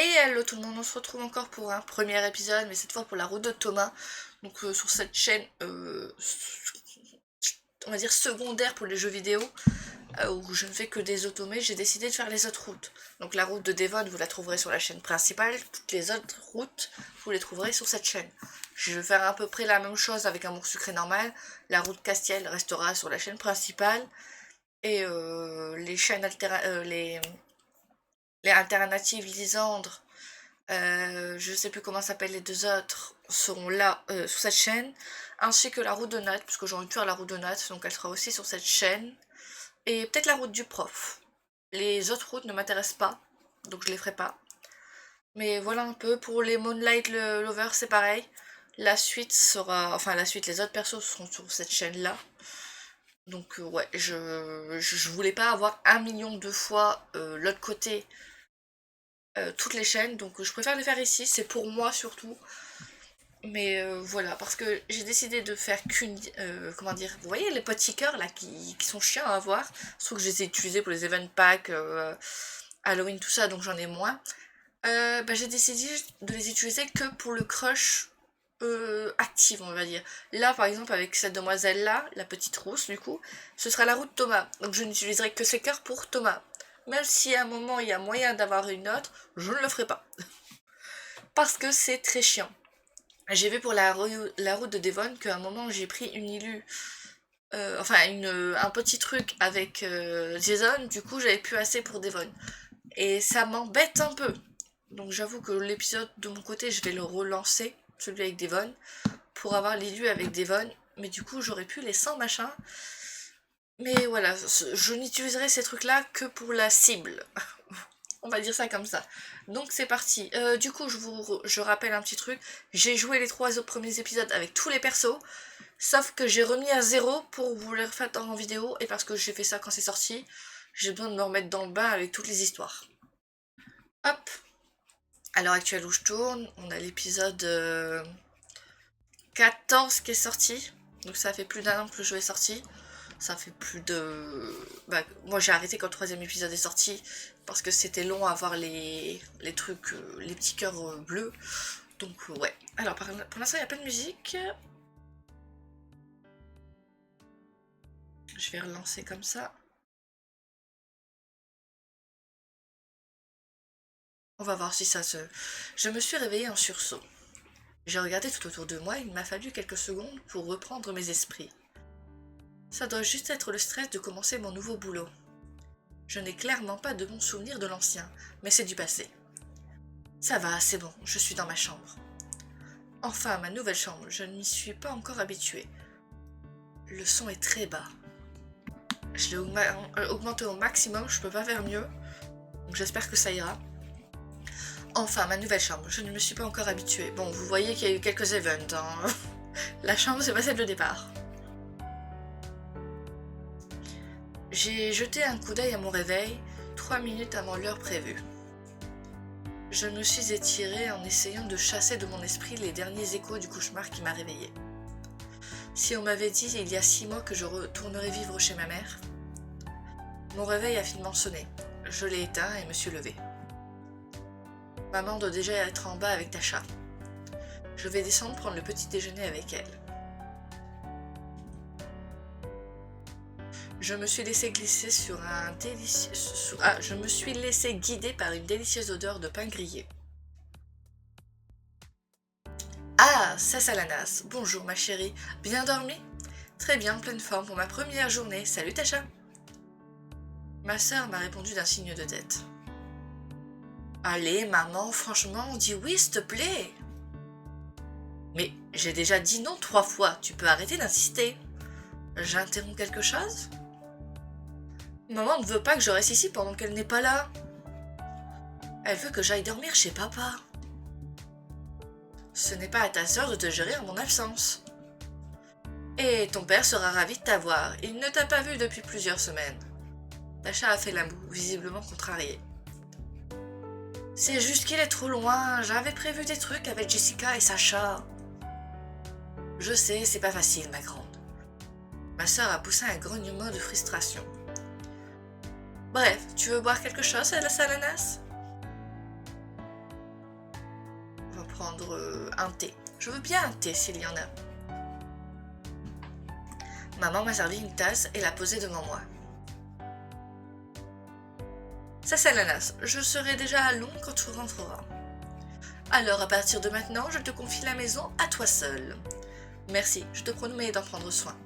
Et hello tout le monde, on se retrouve encore pour un premier épisode, mais cette fois pour la route de Thomas. Donc sur cette chaîne, on va dire secondaire pour les jeux vidéo, où je ne fais que des automés, j'ai décidé de faire les autres routes. Donc la route de Devon, vous la trouverez sur la chaîne principale, toutes les autres routes, vous les trouverez sur cette chaîne. Je vais faire à peu près la même chose avec un Mousse Sucré normal. La route Castiel restera sur la chaîne principale, et les chaînes les alternatives Lisandre, je sais plus comment s'appellent les deux autres, seront là sur cette chaîne, ainsi que la route de Nat, puisque j'ai envie de faire la route de Nat, donc elle sera aussi sur cette chaîne, et peut-être la route du prof. Les autres routes ne m'intéressent pas, donc je les ferai pas. Mais voilà un peu, pour les Moonlight Lover c'est pareil, la suite sera, enfin la suite, les autres persos seront sur cette chaîne là. Donc ouais, je voulais pas avoir 1 million de fois l'autre côté, toutes les chaînes, donc je préfère les faire ici, c'est pour moi surtout. Mais voilà, parce que j'ai décidé de faire qu'une... comment dire, vous voyez les petits cœurs là qui sont chiants à avoir, sauf que je les ai utilisés pour les event packs, Halloween, tout ça, donc j'en ai moins. J'ai décidé de les utiliser que pour le crush active, on va dire. Là, par exemple, avec cette demoiselle-là, la petite rousse, du coup, ce sera la route Thomas. Donc je n'utiliserai que ces cœurs pour Thomas. Même si à un moment il y a moyen d'avoir une autre, je ne le ferai pas. Parce que c'est très chiant. J'ai vu pour la route de Devon qu'à un moment j'ai pris une illu, un petit truc avec Jason, du coup j'avais plus assez pour Devon. Et ça m'embête un peu. Donc j'avoue que l'épisode de mon côté je vais le relancer, celui avec Devon, pour avoir l'illu avec Devon. Mais du coup j'aurais pu les 100 machins. Mais voilà, je n'utiliserai ces trucs là que pour la cible. On va dire ça comme ça. Donc c'est parti. Du coup, je rappelle un petit truc. J'ai joué les 3 autres premiers épisodes avec tous les persos. Sauf que j'ai remis à 0 pour vous les refaire en vidéo. Et parce que j'ai fait ça quand c'est sorti, j'ai besoin de me remettre dans le bain avec toutes les histoires. Hop. À l'heure actuelle où je tourne, on a l'épisode 14 qui est sorti. Donc ça fait plus d'1 an que le jeu est sorti. Ça fait plus de... moi j'ai arrêté quand le 3e épisode est sorti parce que c'était long à voir les trucs, les petits cœurs bleus. Donc ouais. Alors pour l'instant il n'y a pas de musique. Je vais relancer comme ça. On va voir si ça se... Je me suis réveillée en sursaut. J'ai regardé tout autour de moi et il m'a fallu quelques secondes pour reprendre mes esprits. Ça doit juste être le stress de commencer mon nouveau boulot. Je n'ai clairement pas de bons souvenirs de l'ancien, mais c'est du passé. Ça va, c'est bon, je suis dans ma chambre. Enfin, ma nouvelle chambre, je ne m'y suis pas encore habituée. Le son est très bas. Je l'ai augmenté au maximum, je peux pas faire mieux. Donc j'espère que ça ira. Enfin, ma nouvelle chambre, je ne me suis pas encore habituée. Bon, vous voyez qu'il y a eu quelques events, hein. La chambre, c'est pas celle de départ. J'ai jeté un coup d'œil à mon réveil, 3 minutes avant l'heure prévue. Je me suis étirée en essayant de chasser de mon esprit les derniers échos du cauchemar qui m'a réveillée. Si on m'avait dit il y a 6 mois que je retournerais vivre chez ma mère, mon réveil a finement sonné. Je l'ai éteint et me suis levée. Maman doit déjà être en bas avec Tasha. Je vais descendre prendre le petit déjeuner avec elle. Je me suis laissé glisser sur un délicieux... je me suis laissé guider par une délicieuse odeur de pain grillé. Ah, c'est Salanas. Bonjour ma chérie. Bien dormi? Très bien, pleine forme pour ma première journée. Salut Tasha. Ma sœur m'a répondu d'un signe de tête. Allez, maman, franchement, dis oui, s'il te plaît. Mais j'ai déjà dit non 3 fois, tu peux arrêter d'insister. J'interromps quelque chose? Maman ne veut pas que je reste ici pendant qu'elle n'est pas là. Elle veut que j'aille dormir chez papa. Ce n'est pas à ta sœur de te gérer en mon absence. Et ton père sera ravi de t'avoir, il ne t'a pas vu depuis plusieurs semaines. Tasha a fait la moue, visiblement contrariée. C'est juste qu'il est trop loin, j'avais prévu des trucs avec Jessica et Sacha. Je sais, c'est pas facile, ma grande. Ma sœur a poussé un grognement de frustration. Bref, tu veux boire quelque chose à la Salanas? prendre un thé. Je veux bien un thé s'il y en a. Maman m'a servi une tasse et l'a posée devant moi. Ça c'est l'ananas, je serai déjà à Londres quand tu rentreras. Alors à partir de maintenant, je te confie la maison à toi seul. Merci, je te promets d'en prendre soin.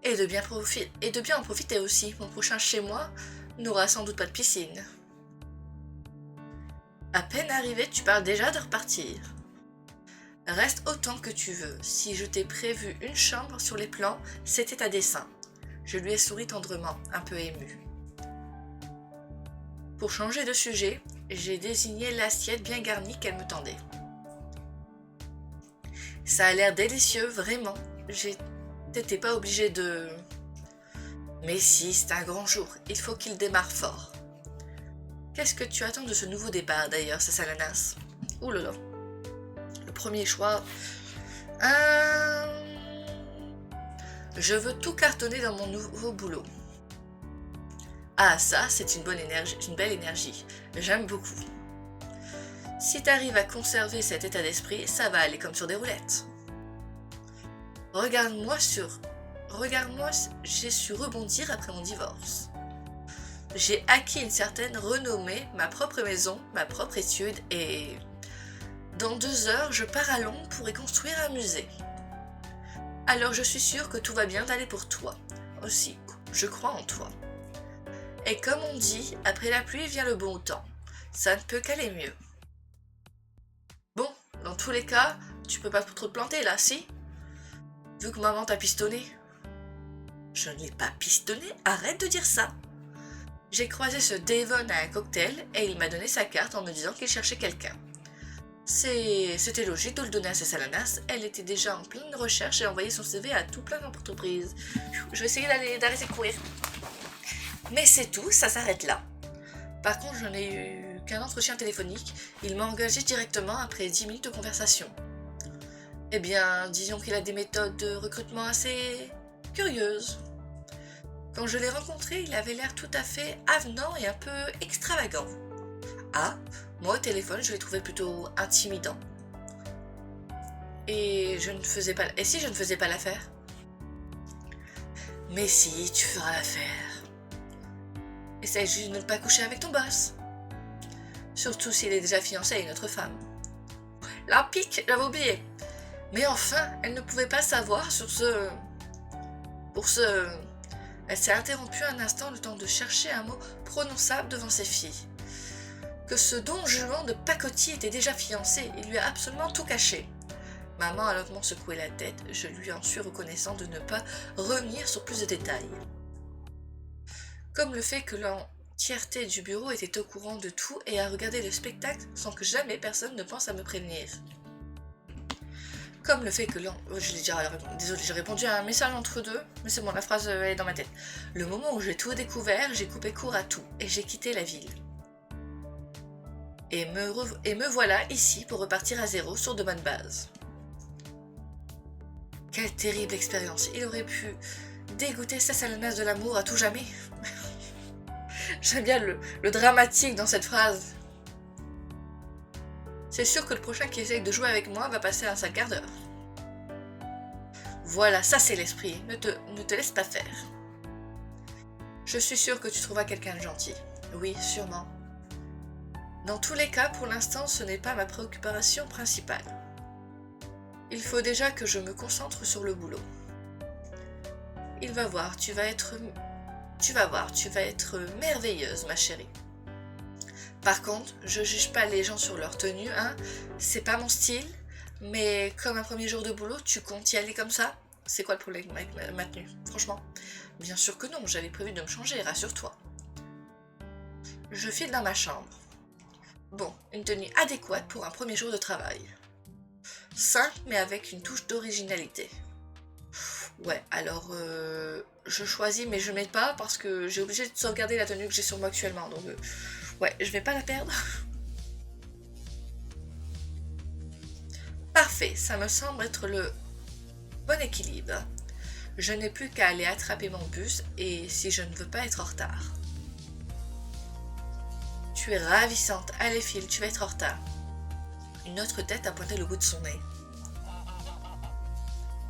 Et de bien en profiter aussi, mon prochain chez moi n'aura sans doute pas de piscine. À peine arrivé, tu parles déjà de repartir. Reste autant que tu veux. Si je t'ai prévu une chambre sur les plans, c'était à dessein. Je lui ai souri tendrement, un peu ému. Pour changer de sujet, j'ai désigné l'assiette bien garnie qu'elle me tendait. Ça a l'air délicieux, vraiment. T'étais pas obligé de... Mais si, c'est un grand jour, il faut qu'il démarre fort. Qu'est-ce que tu attends de ce nouveau départ d'ailleurs, c'est l'ananas? Ouh là là. Le premier choix... Je veux tout cartonner dans mon nouveau boulot. Ah ça, c'est une belle énergie. J'aime beaucoup. Si t'arrives à conserver cet état d'esprit, ça va aller comme sur des roulettes. Regarde-moi, j'ai su rebondir après mon divorce. J'ai acquis une certaine renommée, ma propre maison, ma propre étude et... Dans 2 heures, je pars à Londres pour y construire un musée. Alors je suis sûre que tout va bien aller pour toi. Aussi, je crois en toi. Et comme on dit, après la pluie vient le bon temps. Ça ne peut qu'aller mieux. Bon, dans tous les cas, tu peux pas trop te planter là, si? Vu que maman t'a pistonné. Je ne l'ai pas pistonné, arrête de dire ça. J'ai croisé ce Devon à un cocktail et il m'a donné sa carte en me disant qu'il cherchait quelqu'un. C'était logique de le donner à sa Salanas, elle était déjà en pleine recherche et a envoyé son CV à tout plein d'entreprises. Je vais essayer d'arrêter de courir. Mais c'est tout, ça s'arrête là. Par contre, je n'ai eu qu'un entretien téléphonique, il m'a engagé directement après 10 minutes de conversation. Eh bien, disons qu'il a des méthodes de recrutement assez curieuses. Quand je l'ai rencontré, il avait l'air tout à fait avenant et un peu extravagant. Ah, moi au téléphone, je l'ai trouvé plutôt intimidant. Et si je ne faisais pas l'affaire? Mais si, tu feras l'affaire. Essaye juste de ne pas coucher avec ton boss. Surtout s'il est déjà fiancé à une autre femme. La pique, j'avais oublié. Mais enfin, elle ne pouvait pas savoir Elle s'est interrompue un instant le temps de chercher un mot prononçable devant ses filles. Que ce don Juan de pacotille était déjà fiancé, il lui a absolument tout caché. Maman a lentement secoué la tête, je lui en suis reconnaissant de ne pas revenir sur plus de détails. Comme le fait que l'entièreté du bureau était au courant de tout et a regardé le spectacle sans que jamais personne ne pense à me prévenir. Comme le fait que désolé, j'ai répondu à un message entre deux, mais c'est bon, la phrase est dans ma tête. Le moment où j'ai tout découvert, j'ai coupé court à tout et j'ai quitté la ville. Et me voilà ici pour repartir à zéro sur de bonnes bases. Quelle terrible expérience, il aurait pu dégoûter sa Salanas de l'amour à tout jamais. J'aime bien le dramatique dans cette phrase. C'est sûr que le prochain qui essaye de jouer avec moi va passer un sale quart d'heure. Voilà, ça c'est l'esprit, ne te laisse pas faire. Je suis sûre que tu trouveras quelqu'un de gentil. Oui, sûrement. Dans tous les cas, pour l'instant, ce n'est pas ma préoccupation principale. Il faut déjà que je me concentre sur le boulot. Il va voir, tu vas être merveilleuse, ma chérie. Par contre, je juge pas les gens sur leur tenue, hein, c'est pas mon style, mais comme un premier jour de boulot, tu comptes y aller comme ça? C'est quoi le problème avec ma tenue, franchement? Bien sûr que non, j'avais prévu de me changer, rassure-toi. Je file dans ma chambre. Bon, une tenue adéquate pour un premier jour de travail. Simple, mais avec une touche d'originalité. Ouais, alors je choisis, mais je mets pas parce que j'ai obligé de sauvegarder la tenue que j'ai sur moi actuellement, donc ouais, je vais pas la perdre. Parfait, ça me semble être le bon équilibre. Je n'ai plus qu'à aller attraper mon bus et si je ne veux pas être en retard. Tu es ravissante. Allez, file, tu vas être en retard. Une autre tête a pointé le bout de son nez.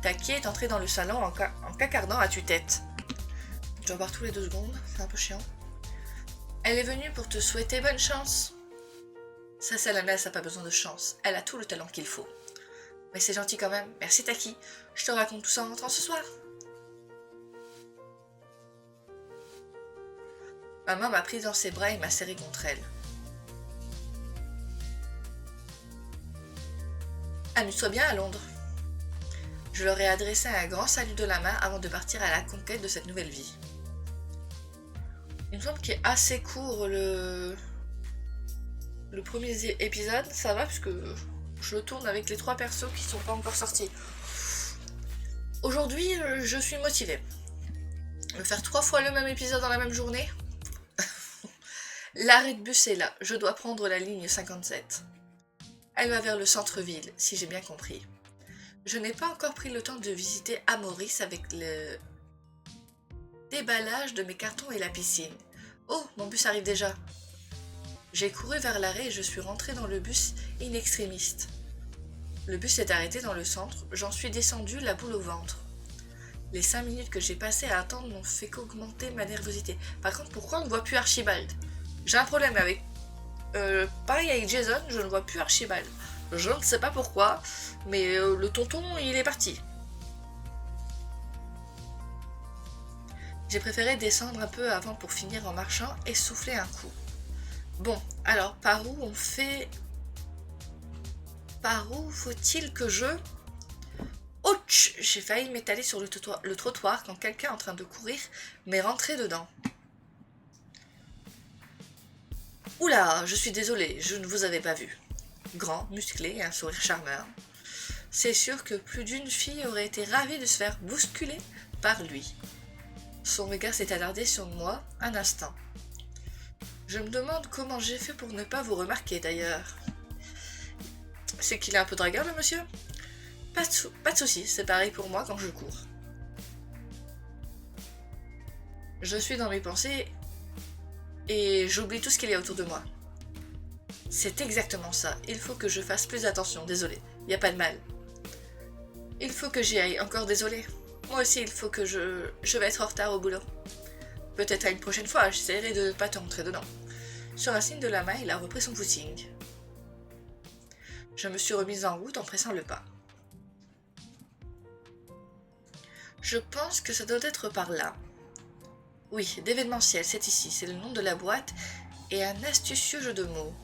Taki est entrée dans le salon en cacardant à tue-tête. Je dois voir tous les 2 secondes, c'est un peu chiant. Elle est venue pour te souhaiter bonne chance. Ça, Salanas n'a pas besoin de chance. Elle a tout le talent qu'il faut. Mais c'est gentil quand même. Merci Taki. Je te raconte tout ça en rentrant ce soir. Maman m'a prise dans ses bras et m'a serré contre elle. Amuse-toi bien à Londres. Je leur ai adressé un grand salut de la main avant de partir à la conquête de cette nouvelle vie. Il me semble qu'il est assez court le premier épisode, ça va parce que je le tourne avec les 3 persos qui sont pas encore sortis. Aujourd'hui, je suis motivée. Faire 3 fois le même épisode dans la même journée. L'arrêt de bus est là, je dois prendre la ligne 57. Elle va vers le centre-ville, si j'ai bien compris. Je n'ai pas encore pris le temps de visiter Amoris avec le déballage de mes cartons et la piscine. Oh, mon bus arrive déjà. J'ai couru vers l'arrêt et je suis rentrée dans le bus in extremis. Le bus est arrêté dans le centre, j'en suis descendue la boule au ventre. Les 5 minutes que j'ai passées à attendre n'ont fait qu'augmenter ma nervosité. Par contre, pourquoi on ne voit plus Archibald? J'ai un problème avec... pareil avec Jason, je ne vois plus Archibald. Je ne sais pas pourquoi, mais le tonton, il est parti. J'ai préféré descendre un peu avant pour finir en marchant et souffler un coup. Bon, alors, par où on fait... Par où faut-il que je... Ouch! J'ai failli m'étaler sur le trottoir quand quelqu'un en train de courir m'est rentré dedans. Oula, je suis désolée, je ne vous avais pas vu. Grand, musclé et un sourire charmeur. C'est sûr que plus d'une fille aurait été ravie de se faire bousculer par lui. Son regard s'est attardé sur moi un instant. Je me demande comment j'ai fait pour ne pas vous remarquer d'ailleurs. C'est qu'il est un peu dragueur le monsieur? Pas de soucis, c'est pareil pour moi quand je cours. Je suis dans mes pensées et j'oublie tout ce qu'il y a autour de moi. C'est exactement ça, il faut que je fasse plus attention, désolé, y a pas de mal. Il faut que j'y aille, encore désolé. Moi aussi, il faut que je vais être en retard au boulot. Peut-être à une prochaine fois, j'essaierai de ne pas te rentrer dedans. Sur un signe de la main, il a repris son footing. Je me suis remise en route en pressant le pas. Je pense que ça doit être par là. Oui, d'événementiel, c'est ici, c'est le nom de la boîte et un astucieux jeu de mots.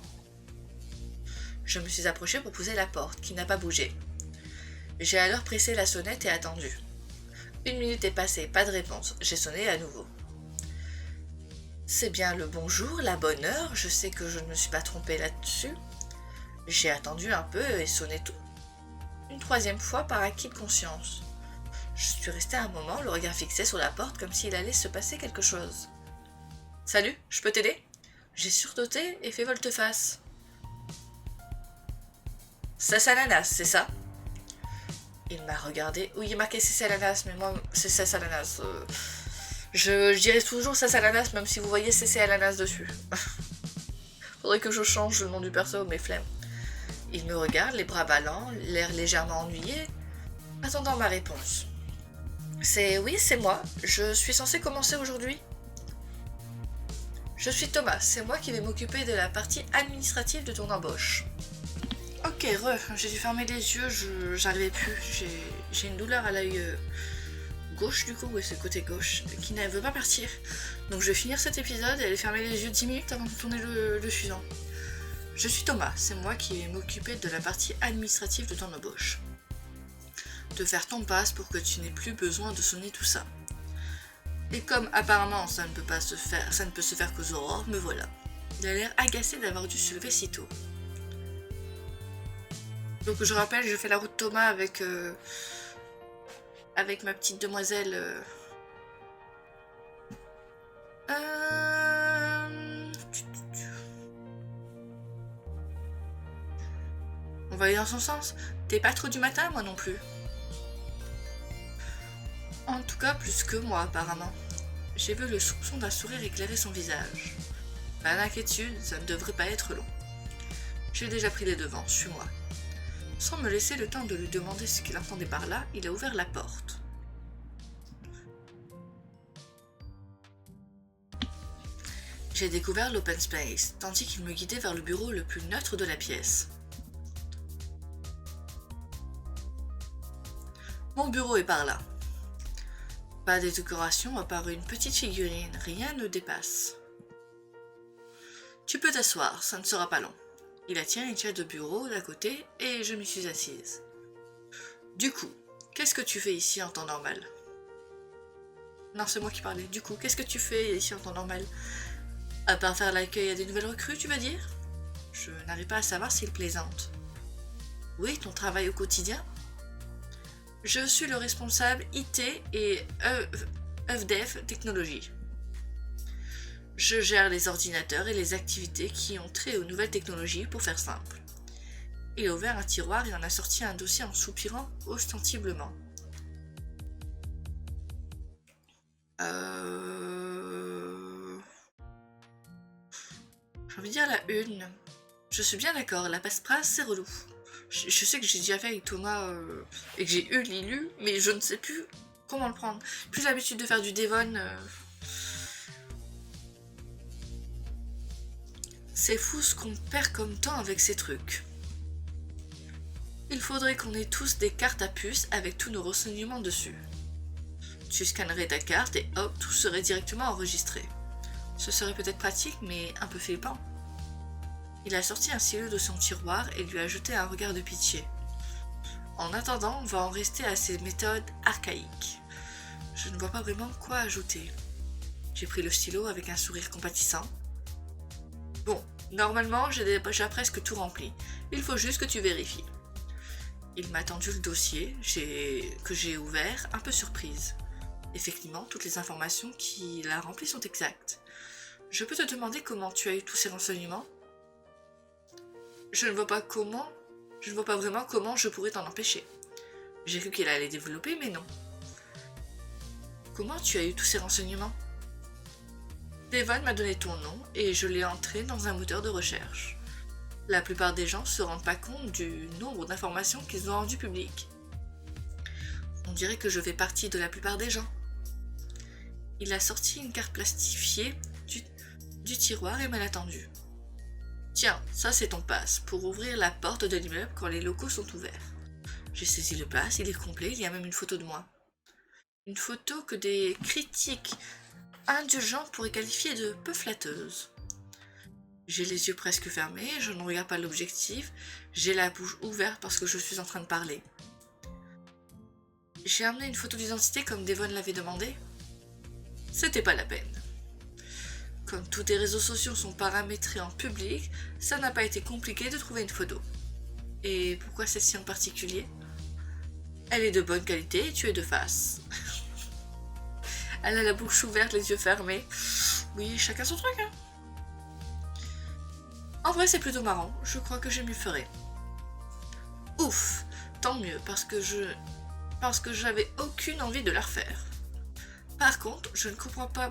Je me suis approchée pour pousser la porte, qui n'a pas bougé. J'ai alors pressé la sonnette et attendu. 1 minute est passée, pas de réponse, j'ai sonné à nouveau. C'est bien le bonjour, la bonne heure, je sais que je ne me suis pas trompée là-dessus. J'ai attendu un peu et sonné une 3e fois par acquis de conscience. Je suis restée un moment, le regard fixé sur la porte comme s'il allait se passer quelque chose. « Salut, je peux t'aider ?» J'ai sursauté et fait volte-face. « Sassalanas, c'est ça ?» Il m'a regardé. Oui, il est marqué Sassalanas, mais moi, c'est Sassalanas. Je dirais toujours Sassalanas, même si vous voyez Sassalanas dessus. Faudrait que je change le nom du perso, mais flemme. Il me regarde, les bras ballants, l'air légèrement ennuyé, attendant ma réponse. Oui, c'est moi. Je suis censée commencer aujourd'hui. Je suis Thomas, c'est moi qui vais m'occuper de la partie administrative de ton embauche. Ok, j'ai dû fermer les yeux, j'arrivais plus. J'ai une douleur à l'œil gauche du coup, oui c'est le côté gauche, qui ne veut pas partir. Donc je vais finir cet épisode et aller fermer les yeux 10 minutes avant de tourner le suivant. Je suis Thomas, c'est moi qui vais m'occuper de la partie administrative de ton embauche. De faire ton passe pour que tu n'aies plus besoin de sonner tout ça. Et comme apparemment ça ne peut se faire qu'aux aurores, me voilà. Il a l'air agacé d'avoir dû se lever si tôt. Donc je rappelle, je fais la route Thomas avec ma petite demoiselle. On va aller dans son sens. T'es pas trop du matin, moi non plus. Oh, En tout cas, plus que moi apparemment. J'ai vu le soupçon d'un sourire éclairer son visage. Pas d'inquiétude, ça ne devrait pas être long. J'ai déjà pris les devants, suis-moi. Sans me laisser le temps de lui demander ce qu'il entendait par là, il a ouvert la porte. J'ai découvert l'open space, tandis qu'il me guidait vers le bureau le plus neutre de la pièce. Mon bureau est par là. Pas de décoration à part une petite figurine, rien ne dépasse. Tu peux t'asseoir, ça ne sera pas long. Il a tiré une chaise de bureau d'à côté et je m'y suis assise. Du coup, qu'est-ce que tu fais ici en temps normal? Non, c'est moi qui parlais. Du coup, qu'est-ce que tu fais ici en temps normal? À part faire l'accueil à des nouvelles recrues, tu vas dire? Je n'arrive pas à savoir s'il plaisante. Oui, ton travail au quotidien? Je suis le responsable IT et EVDEF Technologie. Je gère les ordinateurs et les activités qui ont trait aux nouvelles technologies pour faire simple. Il a ouvert un tiroir et en a sorti un dossier en soupirant ostensiblement. J'ai envie de dire la une. Je suis bien d'accord, la passe-phrase c'est relou. Je sais que j'ai déjà fait avec Thomas et que j'ai eu l'ILU, mais je ne sais plus comment le prendre. Plus l'habitude de faire du Devon. C'est fou ce qu'on perd comme temps avec ces trucs. Il faudrait qu'on ait tous des cartes à puce avec tous nos renseignements dessus. Tu scannerais ta carte et hop, tout serait directement enregistré. Ce serait peut-être pratique, mais un peu flippant. Il a sorti un stylo de son tiroir et lui a jeté un regard de pitié. En attendant, on va en rester à ces méthodes archaïques. Je ne vois pas vraiment quoi ajouter. J'ai pris le stylo avec un sourire compatissant. Bon, normalement, j'ai déjà presque tout rempli. Il faut juste que tu vérifies. Il m'a tendu le dossier, que j'ai ouvert, un peu surprise. Effectivement, toutes les informations qu'il a remplies sont exactes. Je peux te demander comment tu as eu tous ces renseignements? Je ne vois pas vraiment comment je pourrais t'en empêcher. J'ai cru qu'il allait développer, mais non. Comment tu as eu tous ces renseignements? Devon m'a donné ton nom et je l'ai entré dans un moteur de recherche. La plupart des gens ne se rendent pas compte du nombre d'informations qu'ils ont rendues publiques. On dirait que je fais partie de la plupart des gens. Il a sorti une carte plastifiée du tiroir et me l'a tendue. Tiens, ça c'est ton pass pour ouvrir la porte de l'immeuble quand les locaux sont ouverts. J'ai saisi le pass, il est complet, il y a même une photo de moi. Une photo que des critiques indulgents pourraient qualifier de peu flatteuse. J'ai les yeux presque fermés, je ne regarde pas l'objectif, j'ai la bouche ouverte parce que je suis en train de parler. J'ai amené une photo d'identité comme Devon l'avait demandé. C'était pas la peine. Comme tous tes réseaux sociaux sont paramétrés en public, ça n'a pas été compliqué de trouver une photo. Et pourquoi celle-ci en particulier? Elle est de bonne qualité et tu es de face. Elle a la bouche ouverte, les yeux fermés. Oui, chacun son truc, hein. En vrai, c'est plutôt marrant. Je crois que je m'y ferai. Ouf, tant mieux, parce que j'avais aucune envie de la refaire. Par contre, je ne comprends pas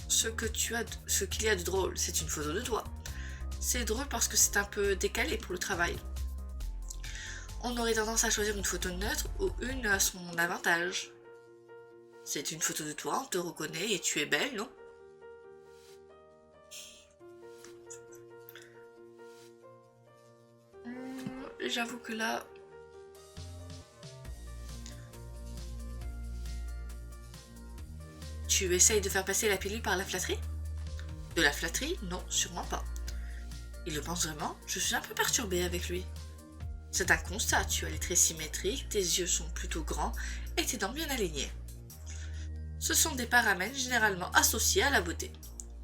ce qu'il y a de drôle. C'est une photo de toi. C'est drôle parce que c'est un peu décalé pour le travail. On aurait tendance à choisir une photo neutre ou une à son avantage. C'est une photo de toi, on te reconnaît et tu es belle, non? J'avoue que là... Tu essayes de faire passer la pilule par la flatterie? De la flatterie? Non, sûrement pas. Il le pense vraiment? Je suis un peu perturbée avec lui. C'est un constat, tu as les traits symétriques, tes yeux sont plutôt grands et tes dents bien alignées. Ce sont des paramètres généralement associés à la beauté.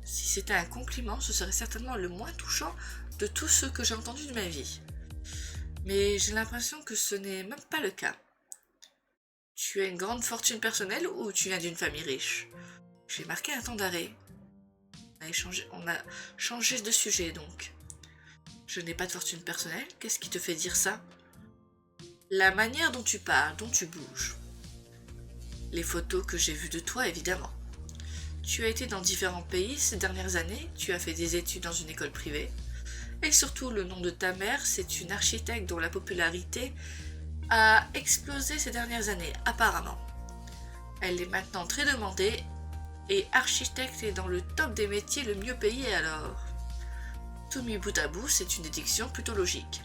Si c'était un compliment, ce serait certainement le moins touchant de tous ceux que j'ai entendus de ma vie. Mais j'ai l'impression que ce n'est même pas le cas. Tu as une grande fortune personnelle ou tu viens d'une famille riche? J'ai marqué un temps d'arrêt. On a changé de sujet donc. Je n'ai pas de fortune personnelle, qu'est-ce qui te fait dire ça? La manière dont tu parles, dont tu bouges. Les photos que j'ai vues de toi, évidemment. Tu as été dans différents pays ces dernières années, tu as fait des études dans une école privée, et surtout le nom de ta mère, c'est une architecte dont la popularité a explosé ces dernières années, apparemment. Elle est maintenant très demandée, et architecte est dans le top des métiers le mieux payés alors. Tout mis bout à bout, c'est une déduction plutôt logique.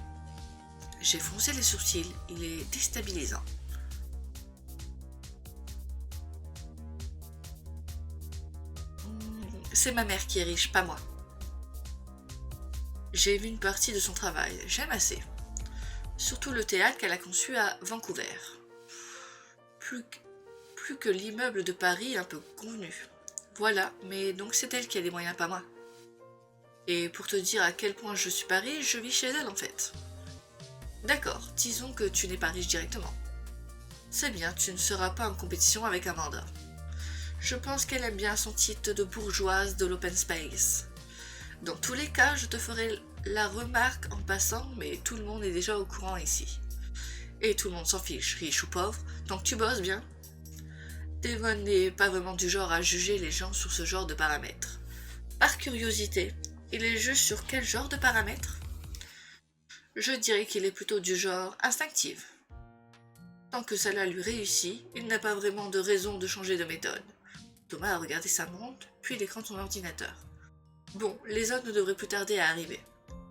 J'ai froncé les sourcils, il est déstabilisant. C'est ma mère qui est riche, pas moi. J'ai vu une partie de son travail, j'aime assez. Surtout le théâtre qu'elle a conçu à Vancouver. Plus que l'immeuble de Paris un peu convenu. Voilà, mais donc c'est elle qui a les moyens, pas moi. Et pour te dire à quel point je suis pas riche, je vis chez elle en fait. D'accord, disons que tu n'es pas riche directement. C'est bien, tu ne seras pas en compétition avec Amanda. Je pense qu'elle aime bien son titre de bourgeoise de l'open space. Dans tous les cas, je te ferai la remarque en passant, mais tout le monde est déjà au courant ici. Et tout le monde s'en fiche, riche ou pauvre, tant que tu bosses bien. Devon n'est pas vraiment du genre à juger les gens sur ce genre de paramètres. Par curiosité, il les juge sur quel genre de paramètres? Je dirais qu'il est plutôt du genre instinctif. Tant que cela lui réussit, il n'a pas vraiment de raison de changer de méthode. Thomas a regardé sa montre, puis l'écran de son ordinateur. Bon, les autres ne devraient plus tarder à arriver.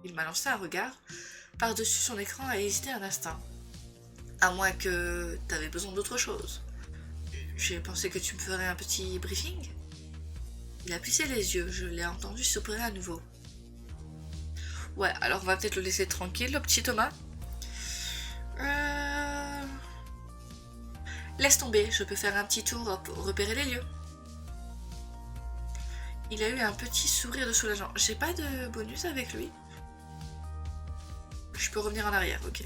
Il m'a lancé un regard par-dessus son écran et a hésité un instant. À moins que t'avais besoin d'autre chose. J'ai pensé que tu me ferais un petit briefing. Il a plissé les yeux, je l'ai entendu soupirer à nouveau. Ouais, alors on va peut-être le laisser tranquille, le petit Thomas. Laisse tomber, je peux faire un petit tour pour repérer les lieux. Il a eu un petit sourire de soulagement. J'ai pas de bonus avec lui. Je peux revenir en arrière, ok.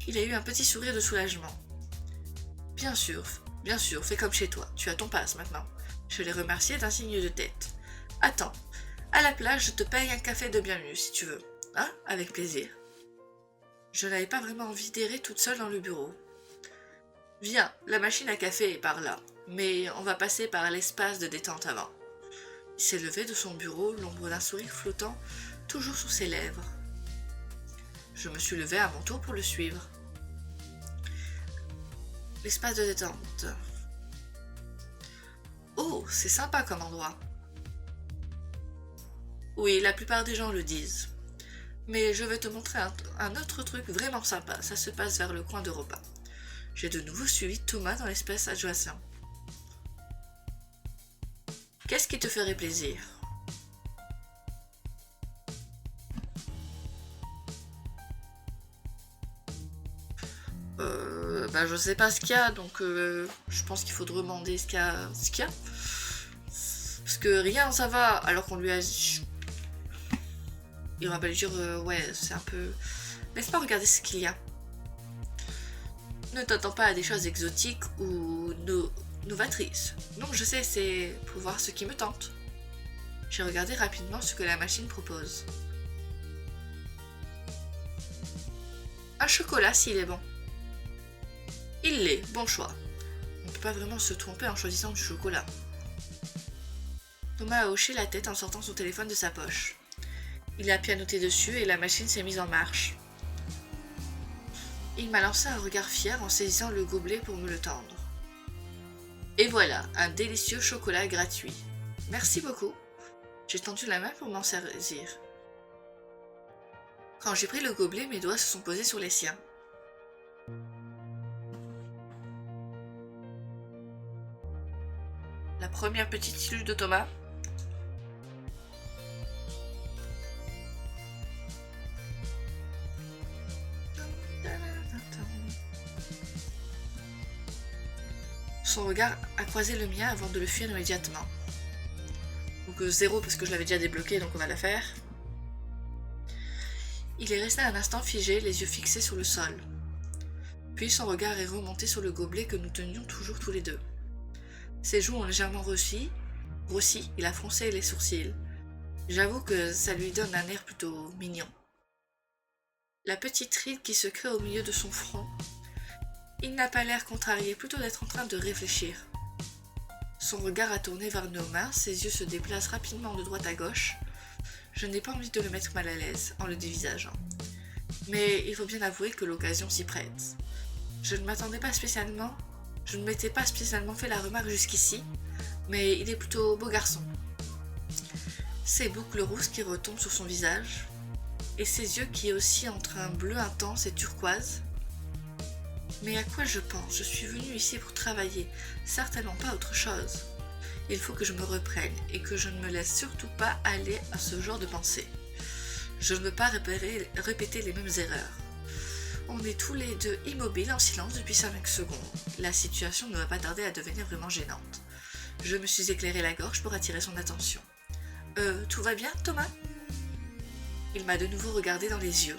Il a eu un petit sourire de soulagement. Bien sûr, fais comme chez toi. Tu as ton passe maintenant. Je l'ai remercié d'un signe de tête. Attends, à la place, je te paye un café de bienvenue si tu veux. Hein? Avec plaisir. Je n'avais pas vraiment envie d'errer toute seule dans le bureau. Viens, la machine à café est par là, mais on va passer par l'espace de détente avant. Il s'est levé de son bureau, l'ombre d'un sourire flottant toujours sous ses lèvres. Je me suis levée à mon tour pour le suivre. L'espace de détente. Oh, c'est sympa comme endroit. Oui, la plupart des gens le disent. Mais je vais te montrer un autre truc vraiment sympa. Ça se passe vers le coin de repas. J'ai de nouveau suivi Thomas dans l'espace adjacent. Qu'est-ce qui te ferait plaisir? Je sais pas ce qu'il y a, donc je pense qu'il faut demander ce qu'il y a. Parce que rien ça va, alors qu'on lui a... Il va pas lui dire, ouais, c'est un peu... Laisse-moi regarder ce qu'il y a. Ne t'attends pas à des choses exotiques ou novatrices. Non, je sais, c'est pour voir ce qui me tente. J'ai regardé rapidement ce que la machine propose. Un chocolat s'il est bon. Il l'est, bon choix. On ne peut pas vraiment se tromper en choisissant du chocolat. Thomas a hoché la tête en sortant son téléphone de sa poche. Il a pianoté dessus et la machine s'est mise en marche. Il m'a lancé un regard fier en saisissant le gobelet pour me le tendre. Et voilà, un délicieux chocolat gratuit. Merci beaucoup. J'ai tendu la main pour m'en saisir. Quand j'ai pris le gobelet, mes doigts se sont posés sur les siens. La première petite illusion de Thomas. Son regard a croisé le mien avant de le fuir immédiatement. Donc 0 parce que je l'avais déjà débloqué, donc on va la faire. Il est resté un instant figé, les yeux fixés sur le sol. Puis son regard est remonté sur le gobelet que nous tenions toujours tous les deux. Ses joues ont légèrement grossi, il a froncé les sourcils. J'avoue que ça lui donne un air plutôt mignon. La petite ride qui se crée au milieu de son front Il n'a pas l'air contrarié, plutôt d'être en train de réfléchir. Son regard a tourné vers nos mains, ses yeux se déplacent rapidement de droite à gauche. Je n'ai pas envie de le mettre mal à l'aise en le dévisageant. Mais il faut bien avouer que l'occasion s'y prête. Je ne m'étais pas spécialement fait la remarque jusqu'ici, mais il est plutôt beau garçon. Ses boucles rousses qui retombent sur son visage, et ses yeux qui oscillent entre un bleu intense et turquoise. Mais à quoi je pense? Je suis venue ici pour travailler, certainement pas autre chose. Il faut que je me reprenne et que je ne me laisse surtout pas aller à ce genre de pensée. Je ne veux pas répéter les mêmes erreurs. On est tous les deux immobiles en silence depuis 5 secondes. La situation ne va pas tarder à devenir vraiment gênante. Je me suis éclairé la gorge pour attirer son attention. Tout va bien, Thomas? Il m'a de nouveau regardé dans les yeux.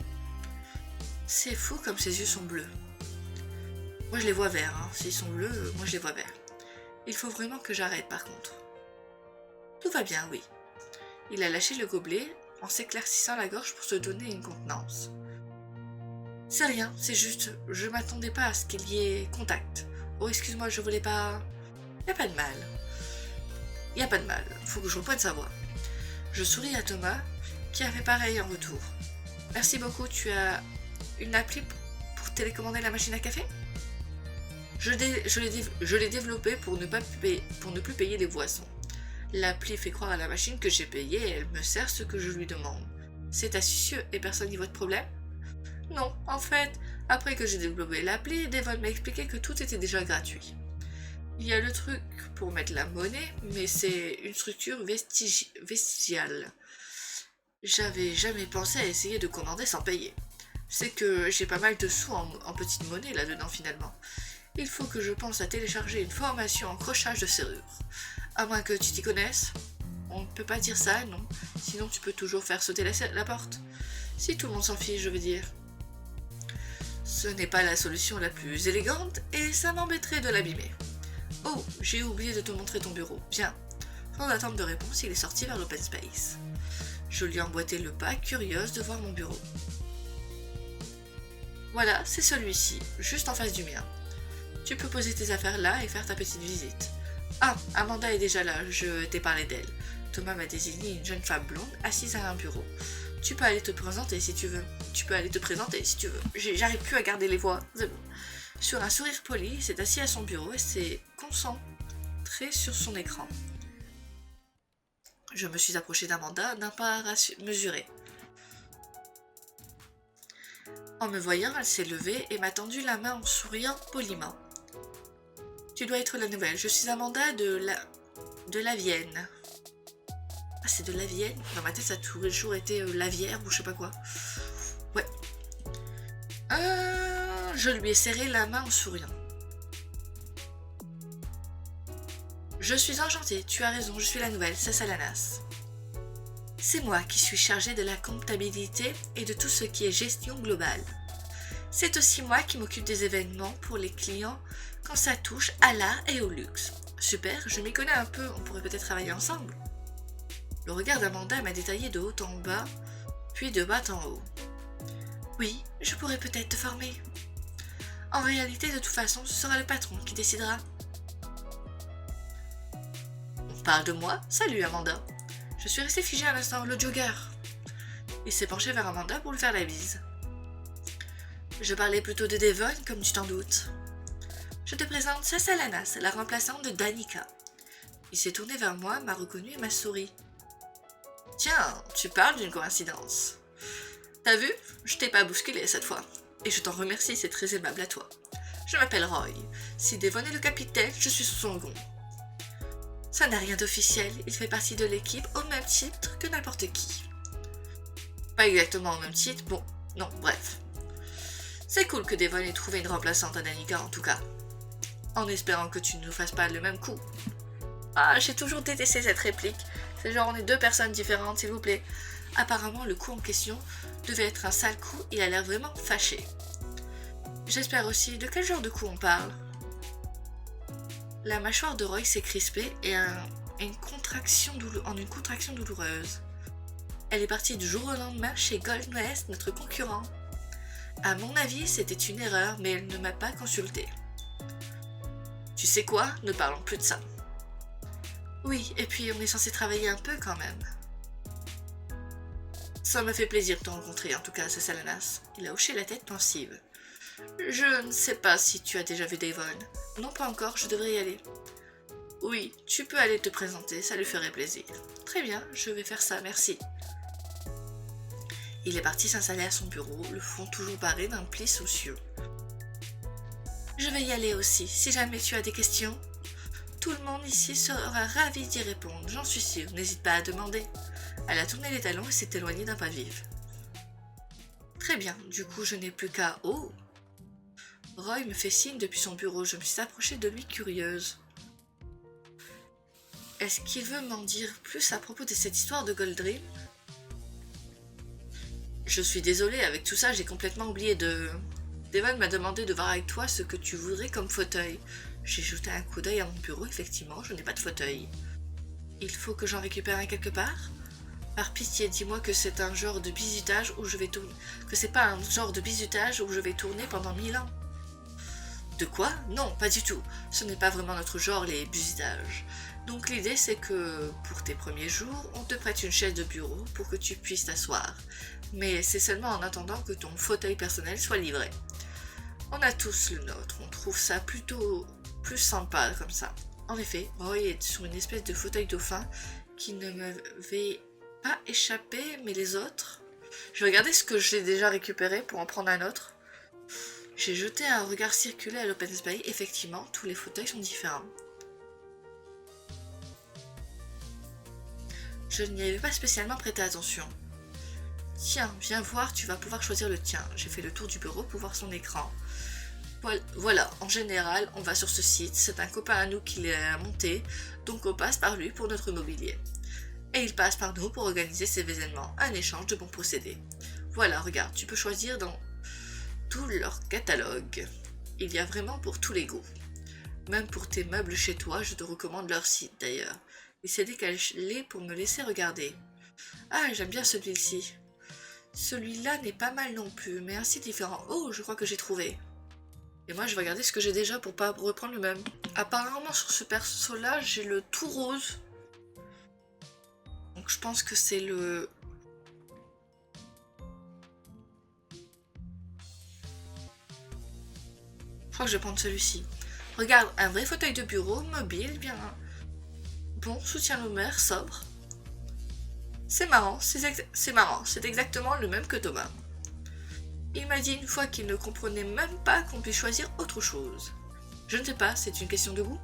C'est fou comme ses yeux sont bleus. Moi je les vois verts, hein. S'ils sont bleus, moi je les vois verts. Il faut vraiment que j'arrête par contre. Tout va bien, oui. Il a lâché le gobelet en s'éclaircissant la gorge pour se donner une contenance. C'est rien, c'est juste, je m'attendais pas à ce qu'il y ait contact. Oh, excuse-moi, je voulais pas... Y a pas de mal. Y a pas de mal, faut que je reprenne sa voix. Je souris à Thomas, qui a fait pareil en retour. Merci beaucoup, tu as une appli pour télécommander la machine à café? Je l'ai développée pour ne plus payer les boissons. L'appli fait croire à la machine que j'ai payé et elle me sert ce que je lui demande. C'est astucieux et personne n'y voit de problème? Non, en fait, après que j'ai développé l'appli, Devon m'a expliqué que tout était déjà gratuit. Il y a le truc pour mettre la monnaie, mais c'est une structure vestigiale. J'avais jamais pensé à essayer de commander sans payer. C'est que j'ai pas mal de sous en petite monnaie là-dedans finalement. Il faut que je pense à télécharger une formation en crochage de serrure. À moins que tu t'y connaisses. On ne peut pas dire ça, non. Sinon tu peux toujours faire sauter la porte. Si tout le monde s'en fiche, je veux dire. Ce n'est pas la solution la plus élégante et ça m'embêterait de l'abîmer. Oh, j'ai oublié de te montrer ton bureau. Bien. Sans attendre de réponse, il est sorti vers l'open space. Je lui ai emboîté le pas, curieuse de voir mon bureau. Voilà, c'est celui-ci, juste en face du mien. Tu peux poser tes affaires là et faire ta petite visite. Ah, Amanda est déjà là, je t'ai parlé d'elle. Thomas m'a désigné une jeune femme blonde assise à un bureau. Tu peux aller te présenter si tu veux. J'arrive plus à garder les voix. C'est bon. Sur un sourire poli, il s'est assis à son bureau et s'est concentré sur son écran. Je me suis approchée d'Amanda d'un pas mesuré. En me voyant, elle s'est levée et m'a tendu la main en souriant poliment. Tu dois être la nouvelle. Je suis Amanda de la Vienne. Ah, c'est de la Vienne? Dans ma tête, ça a toujours été Lavière ou je sais pas quoi. Ouais. Je lui ai serré la main en souriant. Je suis enchantée, tu as raison, je suis la nouvelle, c'est Salanas. C'est moi qui suis chargée de la comptabilité et de tout ce qui est gestion globale. C'est aussi moi qui m'occupe des événements pour les clients quand ça touche à l'art et au luxe. Super, je m'y connais un peu, on pourrait peut-être travailler ensemble. Le regard d'Amanda m'a détaillé de haut en bas, puis de bas en haut. Oui, je pourrais peut-être te former. En réalité, de toute façon, ce sera le patron qui décidera. On parle de moi? Salut Amanda. Je suis restée figée à l'instant, le jogger. Il s'est penché vers Amanda pour lui faire la bise. Je parlais plutôt de Devon, comme tu t'en doutes. Je te présente Salanas, la remplaçante de Danica. Il s'est tourné vers moi, m'a reconnu et m'a souri. Tiens, tu parles d'une coïncidence. T'as vu? Je t'ai pas bousculé cette fois. Et je t'en remercie, c'est très aimable à toi. Je m'appelle Roy. Si Devon est le capitaine, je suis sous son second. Ça n'a rien d'officiel, il fait partie de l'équipe au même titre que n'importe qui. Pas exactement au même titre, bon, non, bref. C'est cool que Devon ait trouvé une remplaçante à Danica en tout cas. En espérant que tu ne nous fasses pas le même coup. Ah, j'ai toujours détesté cette réplique. C'est genre on est deux personnes différentes, s'il vous plaît. Apparemment, le coup en question devait être un sale coup, il a l'air vraiment fâché. J'espère aussi, de quel genre de coup on parle? La mâchoire de Roy s'est crispée et en une contraction douloureuse. Elle est partie du jour au lendemain chez Gold West, notre concurrent. À mon avis, c'était une erreur, mais elle ne m'a pas consulté. Tu sais quoi? Ne parlons plus de ça. Oui, et puis on est censé travailler un peu quand même. Ça me fait plaisir de te rencontrer, en tout cas, c'est Salanas. Il a hoché la tête pensive. Je ne sais pas si tu as déjà vu Devon. Non, pas encore, je devrais y aller. Oui, tu peux aller te présenter, ça lui ferait plaisir. Très bien, je vais faire ça, merci. Il est parti s'installer à son bureau, le front toujours barré d'un pli soucieux. Je vais y aller aussi, si jamais tu as des questions. Tout le monde ici sera ravi d'y répondre, j'en suis sûre, n'hésite pas à demander. Elle a tourné les talons et s'est éloignée d'un pas vif. Très bien, du coup je n'ai plus qu'à... Oh! Roy me fait signe depuis son bureau, je me suis approchée de lui curieuse. Est-ce qu'il veut m'en dire plus à propos de cette histoire de Gold Dream? Je suis désolée, avec tout ça j'ai complètement oublié de... Devon m'a demandé de voir avec toi ce que tu voudrais comme fauteuil. J'ai jeté un coup d'œil à mon bureau, effectivement, je n'ai pas de fauteuil. Il faut que j'en récupère un quelque part? Par pitié, dis-moi que c'est un genre de bizutage où je vais tourner... Que c'est pas un genre de bizutage où je vais tourner pendant 1000 ans. De quoi? Non, pas du tout. Ce n'est pas vraiment notre genre, les bizutages. Donc l'idée c'est que, pour tes premiers jours, on te prête une chaise de bureau pour que tu puisses t'asseoir. Mais c'est seulement en attendant que ton fauteuil personnel soit livré. On a tous le nôtre, on trouve ça plutôt plus sympa comme ça. En effet, Roy est sur une espèce de fauteuil dauphin qui ne m'avait pas échappé, mais les autres... Je vais regarder ce que j'ai déjà récupéré pour en prendre un autre. J'ai jeté un regard circulaire à l'open space, effectivement, tous les fauteuils sont différents. Je n'y avais pas spécialement prêté attention. Tiens, viens voir, tu vas pouvoir choisir le tien. J'ai fait le tour du bureau pour voir son écran. Voilà, en général, on va sur ce site, c'est un copain à nous qui l'a monté, donc on passe par lui pour notre mobilier. Et il passe par nous pour organiser ces événements, un échange de bons procédés. Voilà, regarde, tu peux choisir dans tout leur catalogue. Il y a vraiment pour tous les goûts. Même pour tes meubles chez toi, je te recommande leur site d'ailleurs. Il s'est décalé pour me laisser regarder. Ah, j'aime bien celui-ci. Celui-là n'est pas mal non plus, mais ainsi différent. Oh, je crois que j'ai trouvé. Et moi, je vais regarder ce que j'ai déjà pour pas reprendre le même. Apparemment, sur ce perso-là, j'ai le tout rose. Donc, je pense que c'est le... Je crois que je vais prendre celui-ci. Regarde, un vrai fauteuil de bureau, mobile, bien... Bon, soutien lombaire, sobre. C'est marrant, c'est exactement le même que Thomas. Il m'a dit une fois qu'il ne comprenait même pas qu'on puisse choisir autre chose. Je ne sais pas, c'est une question de goût.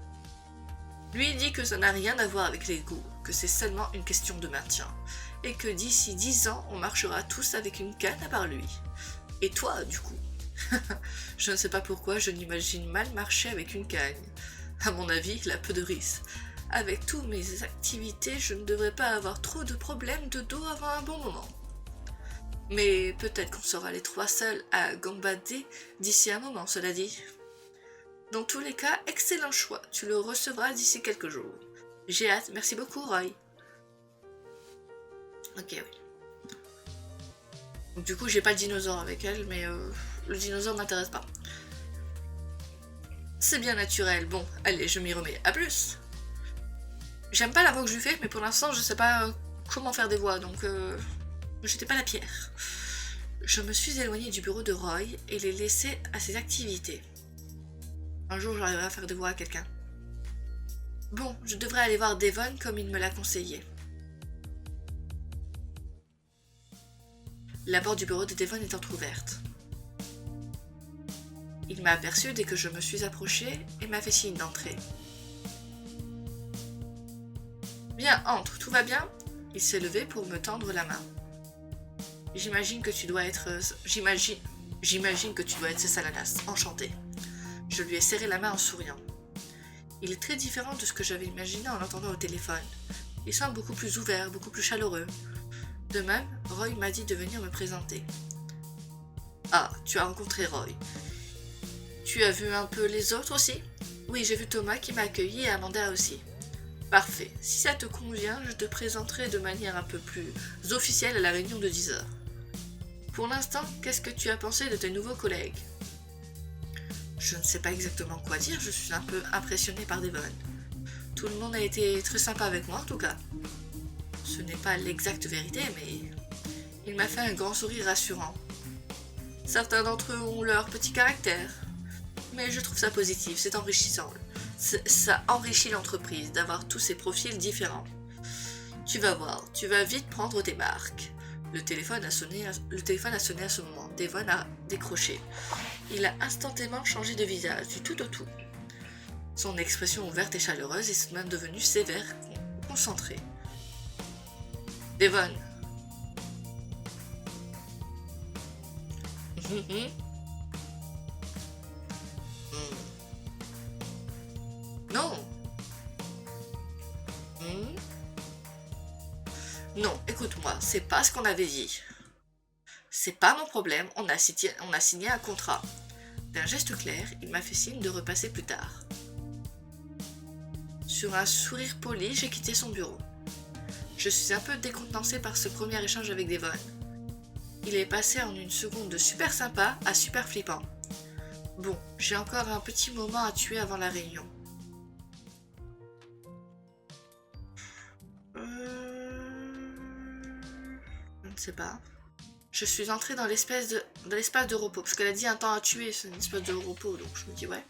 Lui dit que ça n'a rien à voir avec les goûts, que c'est seulement une question de maintien, et que d'ici 10 ans, on marchera tous avec une canne à part lui. Et toi, du coup? Je ne sais pas pourquoi je n'imagine mal marcher avec une canne. À mon avis, il a peu de risques. Avec toutes mes activités, je ne devrais pas avoir trop de problèmes de dos avant un bon moment. Mais peut-être qu'on sera les trois seuls à gambader d'ici un moment, cela dit. Dans tous les cas, excellent choix, tu le recevras d'ici quelques jours. J'ai hâte, merci beaucoup Roy. Ok, oui. Donc, du coup, j'ai pas le dinosaure avec elle, mais le dinosaure m'intéresse pas. C'est bien naturel, bon, allez, je m'y remets, à plus. J'aime pas la voix que je lui fais, mais pour l'instant, je sais pas comment faire des voix, donc ne jetez pas la pierre. Je me suis éloignée du bureau de Roy et l'ai laissé à ses activités. Un jour, j'arriverai à faire des voix à quelqu'un. Bon, je devrais aller voir Devon comme il me l'a conseillé. La porte du bureau de Devon est entrouverte. Il m'a aperçue dès que je me suis approchée et m'a fait signe d'entrer. Bien, entre, tout va bien? Il s'est levé pour me tendre la main. J'imagine que tu dois être... J'imagine que tu dois être Salanas, enchanté. Je lui ai serré la main en souriant. Il est très différent de ce que j'avais imaginé en l'entendant au téléphone. Il semble beaucoup plus ouvert, beaucoup plus chaleureux. De même, Roy m'a dit de venir me présenter. Ah, tu as rencontré Roy. Tu as vu un peu les autres aussi? Oui, j'ai vu Thomas qui m'a accueilli et Amanda aussi. Parfait. Si ça te convient, je te présenterai de manière un peu plus officielle à la réunion de 10h. Pour l'instant, qu'est-ce que tu as pensé de tes nouveaux collègues? Je ne sais pas exactement quoi dire, je suis un peu impressionnée par Devon. Tout le monde a été très sympa avec moi en tout cas. Ce n'est pas l'exacte vérité, mais il m'a fait un grand sourire rassurant. Certains d'entre eux ont leur petit caractère, mais je trouve ça positif, c'est enrichissant. Ça enrichit l'entreprise d'avoir tous ces profils différents. Tu vas voir, tu vas vite prendre tes marques. Le téléphone a sonné à ce moment. Devon a décroché. Il a instantanément changé de visage, du tout au tout. Son expression ouverte et chaleureuse est tout de même devenue sévère, concentrée. Devon. Non. Non, écoute-moi, c'est pas ce qu'on avait dit. C'est pas mon problème, on a signé un contrat. D'un geste clair, il m'a fait signe de repasser plus tard. Sur un sourire poli, j'ai quitté son bureau. Je suis un peu décontenancée par ce premier échange avec Devon. Il est passé en une seconde de super sympa à super flippant. Bon, j'ai encore un petit moment à tuer avant la réunion. Je ne sais pas. Je suis entrée dans l'espace de repos, parce qu'elle a dit un temps à tuer, c'est une espèce de repos, donc je me dis ouais.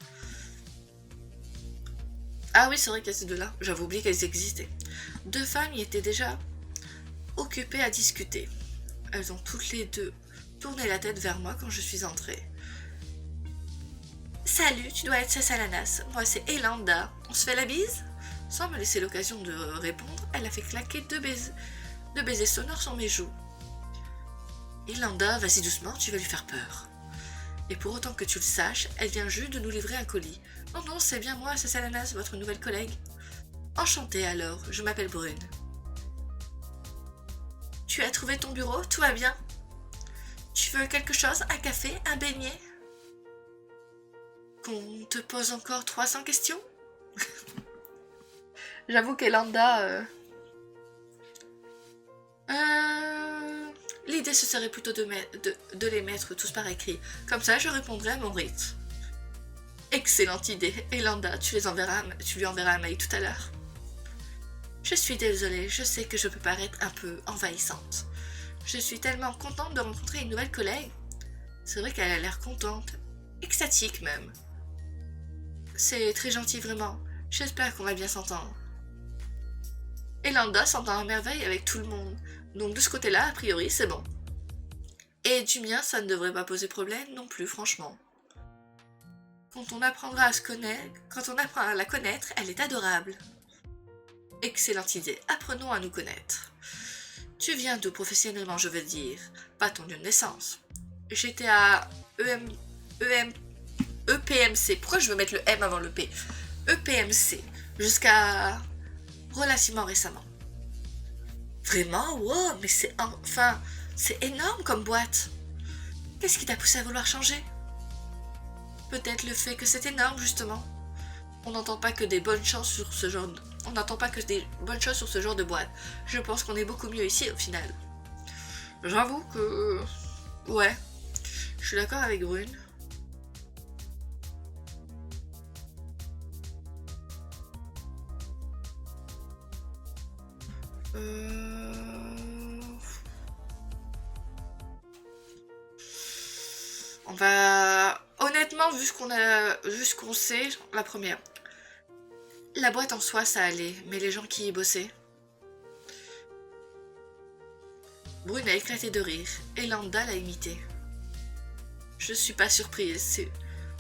Ah oui, c'est vrai qu'il y a ces deux-là, j'avais oublié qu'elles existaient. Deux femmes y étaient déjà occupées à discuter. Elles ont toutes les deux tourné la tête vers moi quand je suis entrée. Salut, tu dois être Sassalanas, moi c'est Elanda, on se fait la bise? Sans me laisser l'occasion de répondre, elle a fait claquer deux baisers sonores sur mes joues. Elanda, vas-y doucement, tu vas lui faire peur. Et pour autant que tu le saches, elle vient juste de nous livrer un colis. Non, non, c'est bien moi, Sassalanas, votre nouvelle collègue. Enchantée alors, je m'appelle Brune. Tu as trouvé ton bureau, tout va bien? Tu veux quelque chose, un café, un beignet? Qu'on te pose encore 300 questions? J'avoue qu'Elanda... L'idée ce serait plutôt de les mettre tous par écrit. Comme ça, je répondrai à mon rythme. Excellente idée. Elanda, tu lui enverras un mail tout à l'heure. Je suis désolée, je sais que je peux paraître un peu envahissante. Je suis tellement contente de rencontrer une nouvelle collègue. C'est vrai qu'elle a l'air contente, extatique même. C'est très gentil vraiment. J'espère qu'on va bien s'entendre. Elanda s'entend à merveille avec tout le monde. Donc de ce côté-là, a priori, c'est bon. Et du mien, ça ne devrait pas poser problème non plus, franchement. Quand on apprend à la connaître, elle est adorable. Excellente idée, apprenons à nous connaître. Tu viens d'où professionnellement, je veux dire, pas ton lieu de naissance. J'étais à EPMC. Pourquoi je veux mettre le M avant le P? EPMC, jusqu'à relativement récemment. Vraiment? Wow, mais c'est énorme comme boîte. Qu'est-ce qui t'a poussé à vouloir changer? Peut-être le fait que c'est énorme, justement. On n'entend pas que des bonnes choses sur ce genre de boîte. Je pense qu'on est beaucoup mieux ici, au final. J'avoue que... Ouais. Je suis d'accord avec Brune. On va... Honnêtement, vu ce qu'on sait, la première. La boîte en soi, ça allait, mais les gens qui y bossaient... Brune a éclaté de rire, et Landa l'a imité. Je suis pas surprise,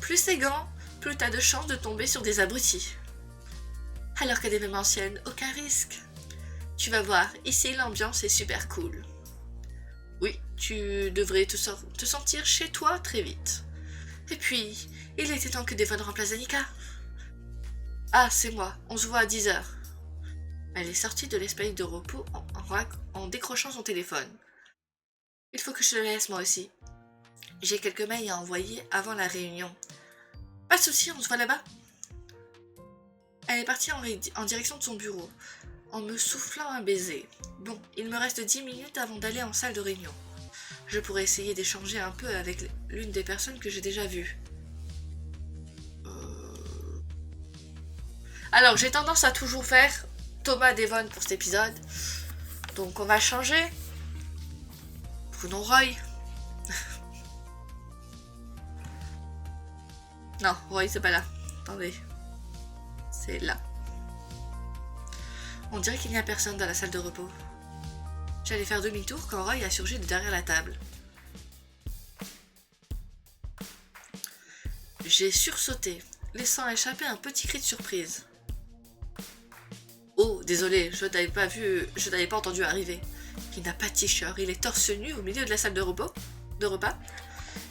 plus c'est grand, plus t'as de chances de tomber sur des abrutis. Alors qu'à des mêmes anciennes, aucun risque. Tu vas voir, ici l'ambiance est super cool. Oui, tu devrais te sentir chez toi très vite. Et puis, il était temps que Devon remplace Danica. Ah, c'est moi, on se voit à 10h. Elle est sortie de l'espace de repos en décrochant son téléphone. Il faut que je te laisse moi aussi. J'ai quelques mails à envoyer avant la réunion. Pas de soucis, on se voit là-bas. Elle est partie en direction de son bureau, en me soufflant un baiser. Bon, il me reste 10 minutes avant d'aller en salle de réunion. Je pourrais essayer d'échanger un peu avec l'une des personnes que j'ai déjà vues. Alors, j'ai tendance à toujours faire Thomas Devon pour cet épisode. Donc, on va changer. Prenons Roy. Non, Roy, c'est pas là. Attendez. C'est là. On dirait qu'il n'y a personne dans la salle de repos. J'allais faire demi-tour quand Roy a surgi de derrière la table. J'ai sursauté, laissant échapper un petit cri de surprise. Oh, désolé, je n'avais pas entendu arriver. Il n'a pas de t-shirt, il est torse nu au milieu de la salle de repas.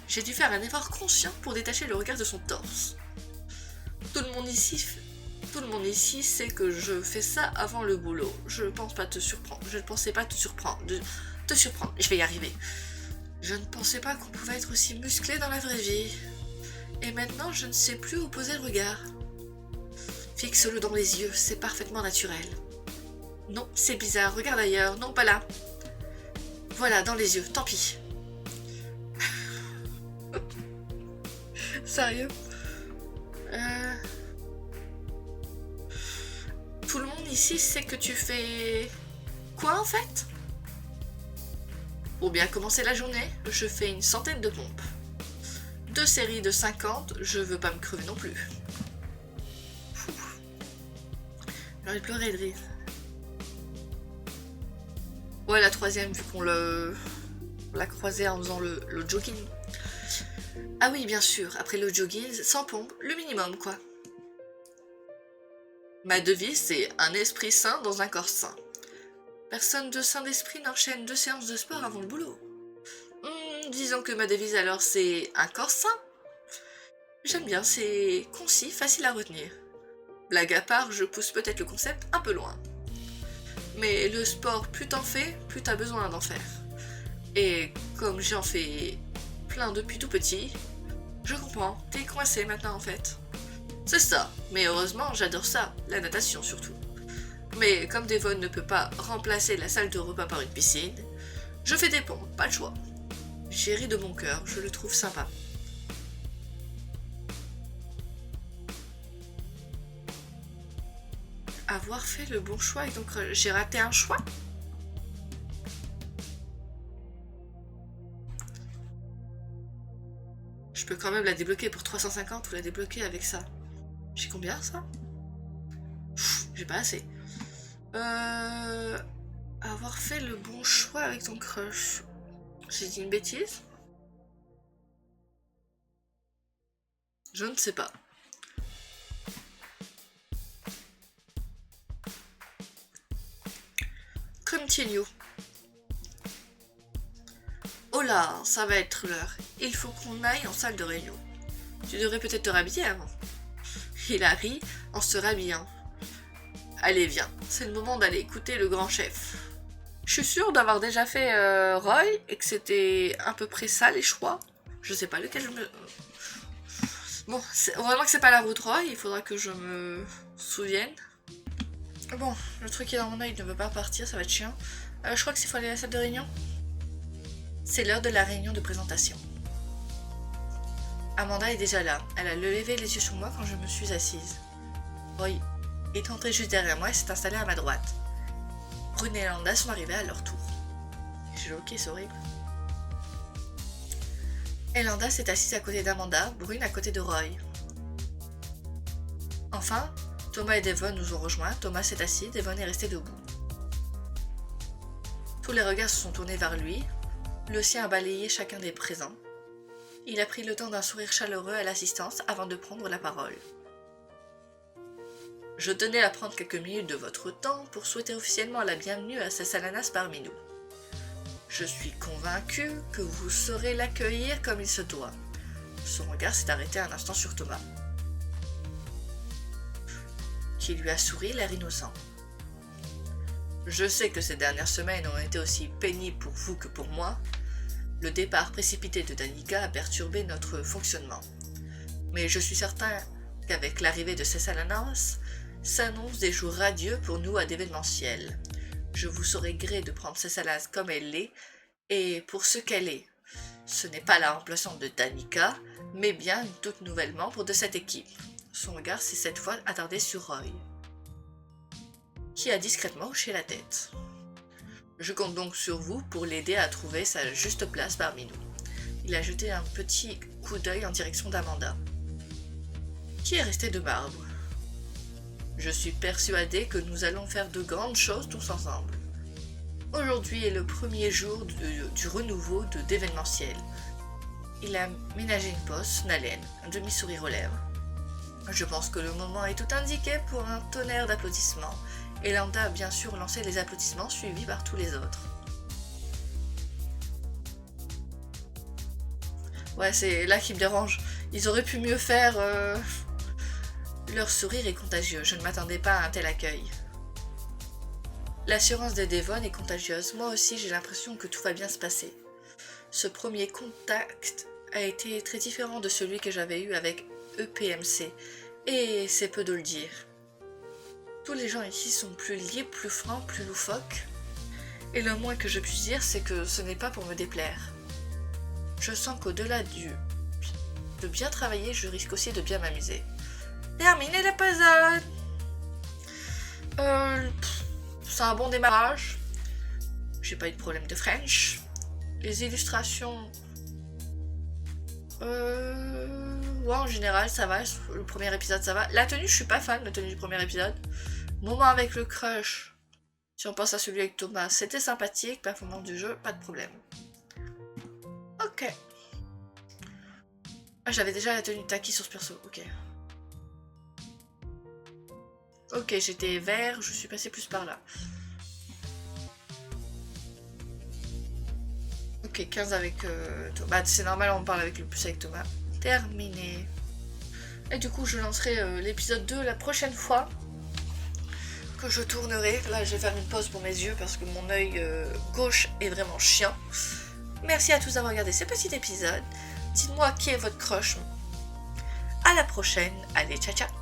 J'ai dû faire un effort conscient pour détacher le regard de son torse. Tout le monde ici sait que je fais ça avant le boulot. Je ne pensais pas te surprendre. Je vais y arriver. Je ne pensais pas qu'on pouvait être aussi musclé dans la vraie vie. Et maintenant, je ne sais plus où poser le regard. Fixe-le dans les yeux, c'est parfaitement naturel. Non, c'est bizarre, regarde ailleurs, non pas là. Voilà, dans les yeux, tant pis. Sérieux? Tout le monde ici sait que tu fais... Quoi en fait? Pour bien commencer la journée, je fais une centaine de pompes. 2 séries de 50, je veux pas me crever non plus. J'ai envie de pleurer de rire. Ouais, la troisième, vu qu'on l'a croisé en faisant le jogging. Ah oui, bien sûr, après le jogging, sans pompe, le minimum, quoi. Ma devise, c'est un esprit sain dans un corps sain. Personne de sain d'esprit n'enchaîne 2 séances de sport avant le boulot. Disons que ma devise alors, c'est un corps sain. J'aime bien, c'est concis, facile à retenir. Blague à part, je pousse peut-être le concept un peu loin. Mais le sport, plus t'en fais, plus t'as besoin d'en faire. Et comme j'en fais plein depuis tout petit, je comprends, t'es coincé maintenant en fait. C'est ça, mais heureusement j'adore ça, la natation surtout. Mais comme Devon ne peut pas remplacer la salle de repas par une piscine, je fais des pompes, pas le choix. J'ai ri de mon cœur, je le trouve sympa. Avoir fait le bon choix et donc j'ai raté un choix? Je peux quand même la débloquer pour 350 ou la débloquer avec ça. J'ai combien ça? J'ai pas assez. Avoir fait le bon choix avec ton crush. J'ai dit une bêtise? Je ne sais pas. Continue. Oh là, ça va être l'heure. Il faut qu'on aille en salle de réunion. Tu devrais peut-être te rhabiller avant. Il a ri en se rhabillant. Allez, viens, c'est le moment d'aller écouter le grand chef. Je suis sûre d'avoir déjà fait Roy et que c'était à peu près ça les choix. Je sais pas lequel je me... Bon, vraiment que c'est pas la route Roy, il faudra que je me souvienne. Bon, le truc qui est dans mon œil ne veut pas partir, ça va être chiant. Je crois que s'il faut aller à la salle de réunion. C'est l'heure de la réunion de présentation. Amanda est déjà là. Elle a levé les yeux sur moi quand je me suis assise. Roy est entré juste derrière moi et s'est installé à ma droite. Brune et Amanda sont arrivés à leur tour. J'ai choqué, c'est horrible. Elanda s'est assise à côté d'Amanda, Brune à côté de Roy. Enfin, Thomas et Devon nous ont rejoints, Thomas s'est assis, Devon est resté debout. Tous les regards se sont tournés vers lui, le sien a balayé chacun des présents. Il a pris le temps d'un sourire chaleureux à l'assistance avant de prendre la parole. Je tenais à prendre quelques minutes de votre temps pour souhaiter officiellement la bienvenue à Cessalanas parmi nous. Je suis convaincue que vous saurez l'accueillir comme il se doit. Son regard s'est arrêté un instant sur Thomas, qui lui a souri l'air innocent. Je sais que ces dernières semaines ont été aussi pénibles pour vous que pour moi. Le départ précipité de Danica a perturbé notre fonctionnement. Mais je suis certain qu'avec l'arrivée de Cessalanas, s'annoncent des jours radieux pour nous à d'événementiel. Je vous saurai gré de prendre Cessalas comme elle l'est Et pour ce qu'elle est, ce n'est pas la remplaçante de Danica, mais bien une toute nouvelle membre de cette équipe. Son regard s'est cette fois attardé sur Roy, qui a discrètement hoché la tête. Je compte donc sur vous pour l'aider à trouver sa juste place parmi nous. Il a jeté un petit coup d'œil en direction d'Amanda, qui est restée de marbre. Je suis persuadée que nous allons faire de grandes choses tous ensemble. Aujourd'hui est le premier jour du renouveau d'événementiel. Il a ménagé une pause, une haleine, un demi-sourire aux lèvres. Je pense que le moment est tout indiqué pour un tonnerre d'applaudissements, et Landa a bien sûr lancé les applaudissements suivis par tous les autres. Ouais, c'est là qui me dérange. Ils auraient pu mieux faire... Leur sourire est contagieux, je ne m'attendais pas à un tel accueil. L'assurance de Devon est contagieuse, moi aussi j'ai l'impression que tout va bien se passer. Ce premier contact a été très différent de celui que j'avais eu avec EPMC, et c'est peu de le dire. Tous les gens ici sont plus libres, plus francs, plus loufoques, et le moins que je puisse dire c'est que ce n'est pas pour me déplaire. Je sens qu'au-delà de bien travailler, je risque aussi de bien m'amuser. Terminé l'épisode. C'est un bon démarrage. J'ai pas eu de problème de French. Les illustrations... Ouais, en général, ça va. Le premier épisode, ça va. La tenue, je suis pas fan de la tenue du premier épisode. Moment avec le crush. Si on pense à celui avec Thomas, c'était sympathique. Performance du jeu, pas de problème. Ok. Ah, j'avais déjà la tenue de Taki sur ce perso. Ok. Ok, j'étais vert, je suis passé plus par là. Ok, 15 avec Thomas. C'est normal, on parle avec le plus avec Thomas. Terminé. Et du coup, je lancerai l'épisode 2 la prochaine fois que je tournerai. Là, je vais faire une pause pour mes yeux parce que mon œil gauche est vraiment chiant. Merci à tous d'avoir regardé ce petit épisode. Dites-moi qui est votre crush. À la prochaine. Allez, ciao ciao.